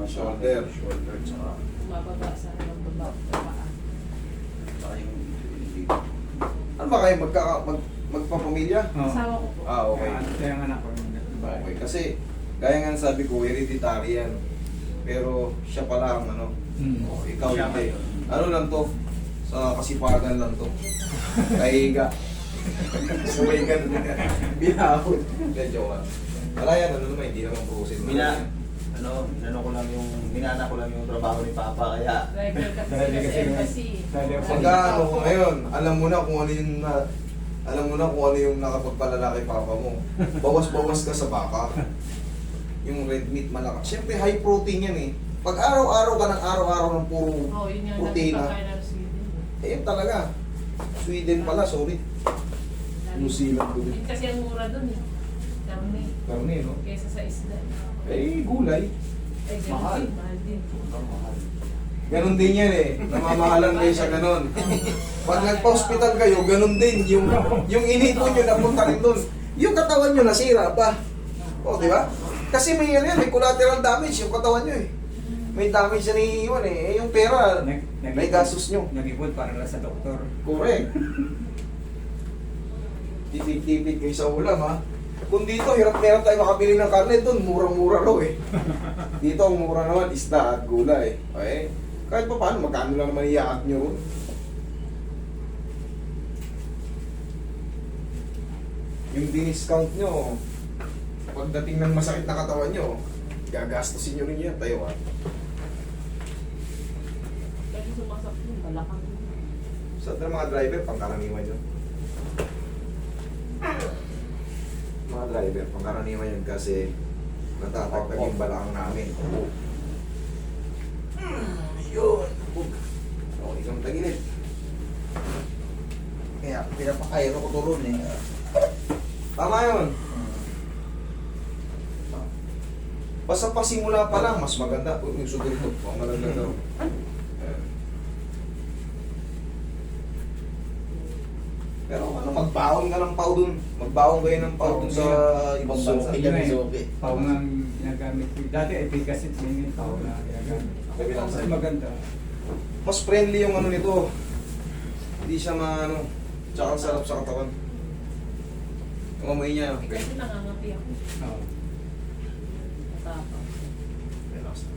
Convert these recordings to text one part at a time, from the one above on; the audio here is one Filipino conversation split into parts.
Shoulder. Shoulder, tsaka Mababa sa baba. Paa. tsaka yung Ano ba kayo magpapamilya? Asawa ko po. Ah, okay. Kaya ang anak ko. Okay, kasi gaya nga sabi ko, hereditary yan. Pero siya pala ang ano, oh, ikaw Siya hindi. kayo. Ano lang to? Sa kasipagan lang to. Kahiga. Sumigan. Binahon. Hindi, joke lang. Wala yan, ano naman, hindi naman pusin. minana ko lang yung trabaho ni Papa, kaya Driver kasi Dahil sila sa kasi- embassy. dahil kasi- Pagka-ano ko ngayon, alam mo na kung ano yung nakapagpalala kay Papa mo. Bawas-bawas ka sa baka. Yung red meat malakas. Siyempre high protein yan eh. Pag araw-araw ka ng araw-araw ng puro Oh, yun yung protina. nagpapakain ng Sweden. Yun talaga. Sweden pala, sorry. New Zealand ko din. Yun kasi ang mura dun eh. Karne. Karne, no? Kesa sa isda. Eh, gulay. Ay, ganun Mahal. din. Mahal din. mahal. Ganon din yan eh. Namamahalan kayo sa ganon. Pag nagpa-hospital kayo, ganon din. Yung inipon nyo napunta rin doon. Yung katawan nyo nasira pa. O, di ba? Kasi may yan, may collateral damage yung katawan nyo eh. May damage na naiiwan eh. Eh, yung pera, may gastos nyo. Nag-ipon para lang sa doktor. Correct. Tipid-tipid kayo sa ulam ha. Kung dito, hirap-hirap tayo makabili ng karne, doon murang-mura raw eh. Dito ang mura naman, isda at gulay. Okay? Kahit pa paano, magkano lang naman iyaat nyo ron. Yung diniscount nyo, pagdating ng masakit na katawan nyo, gagastusin nyo rin yan, tayo ha. Kasi sumasak yung balakang. Sa mga driver, pangkaraniwan yun. Mga driver, pangkaraniwan yun kasi natatagtag yung balakang namin. Yun. Okay kang tagilid. Kaya pinapakairo ko to ron eh. Tama yun. Basta pasimula pa lang, mas maganda. Yung sugod ito, ang maganda daw. Pero ano, magbaon ka ng pau dun. Magbaon kayo ng pau dun sa ibang bansa. Suki Yun kami, eh. suki. Pao nga ang ginagamit ko. Dati efficacy ngayon pao na ginagamit. Sabi lang Mas sa'yo. maganda. Mas friendly yung ano nito. Hindi siya maano. Tsaka ang sarap sa katawan. Yung amoy niya. Eh, kasi nangangati ako. Oo. Matapang. Relax na.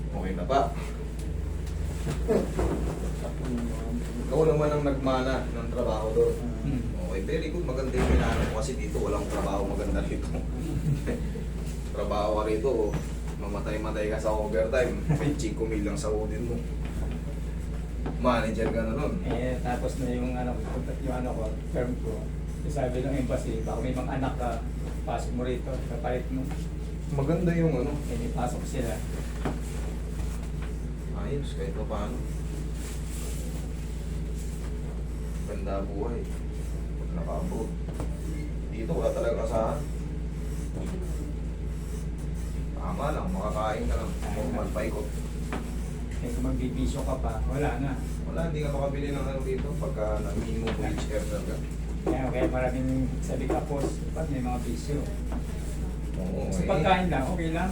Okay na ba? Ikaw naman ang nagmana ng trabaho doon. Hmm. Okay, very good. Maganda yung pinano ko kasi dito walang trabaho maganda rito. Trabaho ka rito, mamatay-matay ka sa overtime. May 5 mil lang sa udin mo. Manager ka na nun. Eh, tapos na yung ano ko, term ko. Sabi ng embassy, baka may mga anak ka, pasok mo rito, kapalit mo. Maganda yung ano. Eh, pasok sila. Ayos, kahit pa paano. Ganda buhay. Pag naka-abroad. Dito wala talaga kasahan. Tama lang, makakain ka lang. Normal paikot. Eh, kung magbibisyo ka pa, wala na. Wala, hindi ka makabili ng ano dito pagka na-minimum wage earner ka. Kaya maraming sabi kapos, pag may mga bisyo. Oo, Sa pagkain lang, okay lang.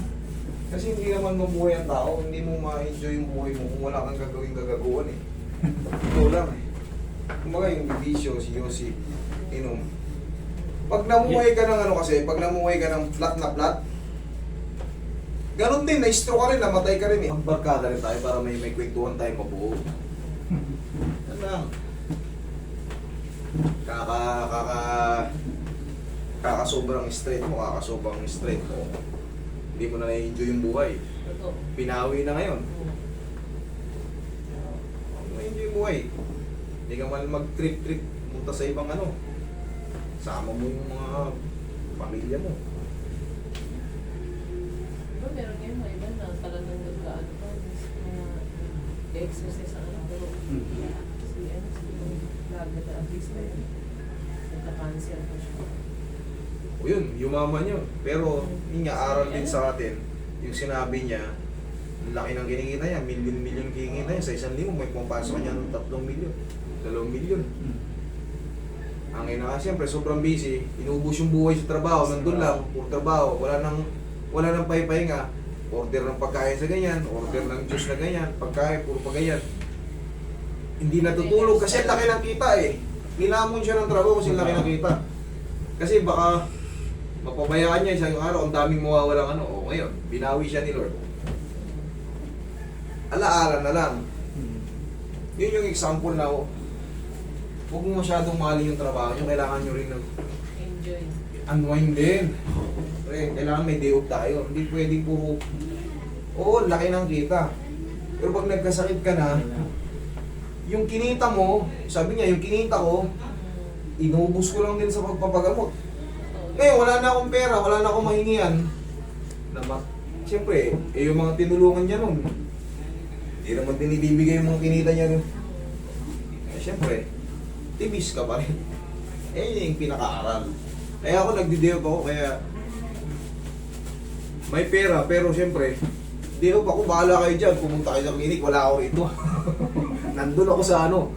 Kasi hindi naman mabuhay ang tao, hindi mo ma-enjoy yung buhay mo kung wala kang gagawin gagaguan eh. Ito lang eh. Kumbaga yung bisyo, si Yossi, inom. Pag namuhay ka ng ano kasi, pag namuhay ka ng flat na flat, ganon din, na-stroke ka rin, namatay ka rin eh. Magbarkada rin tayo para may kwentuhan tayo mabuo. Yan lang. Kakasobrang straight mo, kakasobrang straight mo. Hindi mo na na-enjoy yung buhay. Totoo. Pinawi na ngayon. Na-enjoy yung buhay. Hindi ka man mag-trip-trip, punta sa ibang ano. Sama mo yung mga pamilya mo. Diba meron ngayon mga iba na talagang nagkaano pa, mga exercise ang ano, pero si lagat na artist na yun. Nagka-cancer pa siya. O yun, yumaman yun. Pero, yun nga, aral din sa atin. Yung sinabi niya, laki ng kinikita niya, milyon-milyon kinikita niya. Sa 1,000 may pumapasok niya ng 3 milyon, 2 milyon. Ang Tangin na, siyempre sobrang busy, inubos yung buhay sa trabaho, nandun lang, puro trabaho, wala nang pahipahinga. Order ng pagkain sa ganyan, order ng juice na ganyan, pagkain, puro pa ganyan. Hindi natutulog kasi ang laki ng kita eh. Nilamon siya ng trabaho kasi ang laki ng kita. Kasi baka mapabayaan niya isang araw, ang daming mawawalang ano. O ngayon, binawi siya ni Lord. Alaala na lang. Yun yung example na huwag mo masyadong mahalin yung trabaho nyo, kailangan nyo rin Enjoy. unwind din. Pre, kailangan may day off tayo. Hindi pwedeng puro, oo, laki ng kita. Pero pag nagkasakit ka na, yung kinita mo, sabi niya, yung kinita ko, inubos ko lang din sa pagpapagamot. Ngayon, wala na akong pera, wala na akong mahingian. Siyempre, yung mga tinulungan niya nun, hindi naman din ibibigay yung mga kinita niya nun. Siyempre, tibis ka pa rin. Yun yung pinaka-aral. Kaya ako nagdi-day off ako, kaya may pera, pero siyempre, day off ako, bahala kayo dyan, pumunta kayo sa klinik, wala ako rito. Nandun ako sa ano,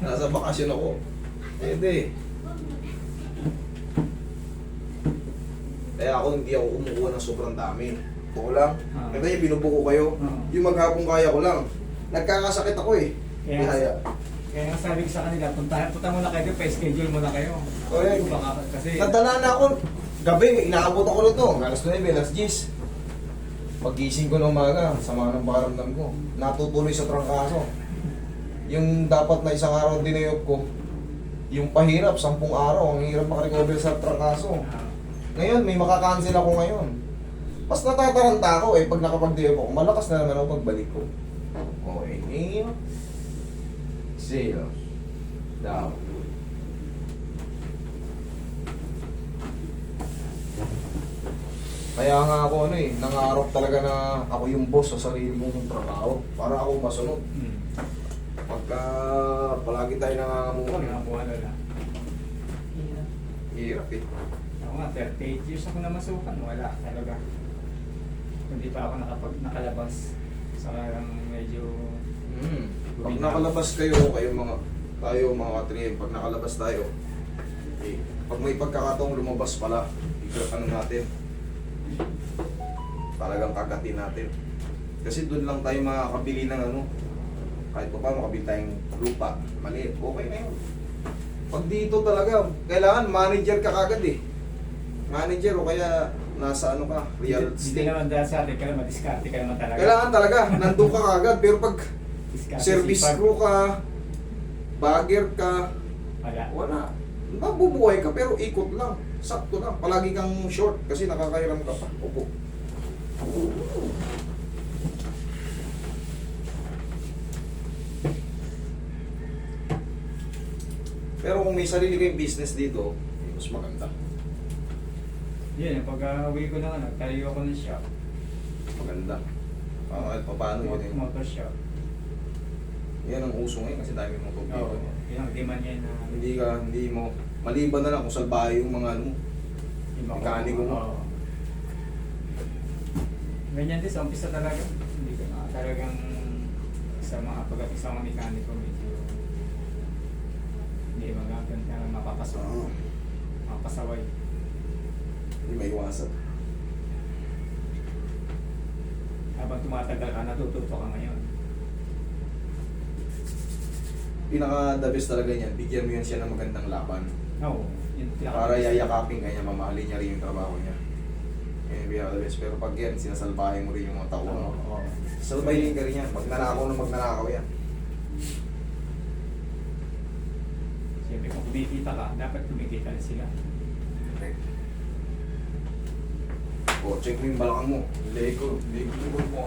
nasa bakasyon ako. Hindi. Kaya ako hindi ako kumukuha ng sobrang dami. Ito lang. Kaya yung binubuko kayo, yung maghapong kaya ko lang. Nagkakasakit ako eh. Kaya nga sabi ko sa kanila, punta muna kayo, pa-schedule muna kayo. Correct. Baka, kasi Nadala na ako. Gabi, inaabot ako nito. Alas 9, alas 10. Pag-gising ko ng umaga, sama ng pakiramdam ko. Natutuloy sa trangkaso. Yung dapat na isang araw dinayop ko, yung pahirap, 10 araw, ang hirap makarecover sa trangkaso. Ngayon, may makakancel ako ngayon. Mas natataranta ako eh, pag nakapag-day off ako, malakas na naman ako pagbalik ko. Okay, inhale. Exhale. Down. Kaya nga ako ano eh, nangarap talaga na ako yung boss sa sarili kong trabaho para ako masunod. Pagka palagi tayo nangangamukan, nakakuha na lang. Hirap. hirap eh. Ako nga, 38 years ako na masukan, wala talaga. Hindi pa ako nakalabas. Saka medyo Pag nakalabas kayo tayo mga katrien, pag nakalabas tayo, eh, pag may pagkakataong lumabas pala, ano natin, talagang kagatin natin. Kasi doon lang tayo makakabili ng ano, kahit pa makabili tayong lupa, maliit, okay na yun. Pag dito talaga, kailangan manager ka kagad eh. Manager o kaya nasa ano ka, real Hindi estate. naman dahil sa atin, kaya madiskarte ka naman talaga. Kailangan talaga, nandun ka kagad. Pero pag Diskarte, service sipag. crew ka, bagger ka, Wala. wala. Mabubuhay ka pero ikot lang. Sakto lang. Palagi kang short kasi nakakairam ka pa. Upo. Pero kung may sarili kayong business dito, mas maganda. Yun, pag-uwi ko na nagtayo ako ng shop. Maganda. Kahit pa paano yun eh. Motor shop. Yan ang uso ngayon kasi dami mong dito. Oo. Yun ang demand niya na Hindi mo, maliban na lang kung salbahe yung mga ano mo. Mekaniko mo. Oo. Ganyan din sa umpisa talaga. Hindi ko na talagang sa mga pag-apis sa mga mekaniko medyo hindi magaganda na mapapasaway. Hindi maiwasan. Habang tumatagal ka, natututo ka ngayon. Pinaka-the best talaga niyan, bigyan mo yan siya ng magandang laban. Oo. Yun, Para yayakapin kanya, mamahalin niya rin yung trabaho niya. Yan yung pinaka-the best. Pero pag yan, sinasalbahin mo rin yung mga tao mo. Oo. Salbahin ka rin yan. Magnanakaw na magnanakaw yan. Siyempre kung kumikita ka, dapat kumikita rin sila. Okay. O, check mo yung balakang mo. Lego mo.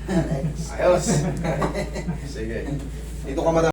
Ayos. Sige. Dito ka madam.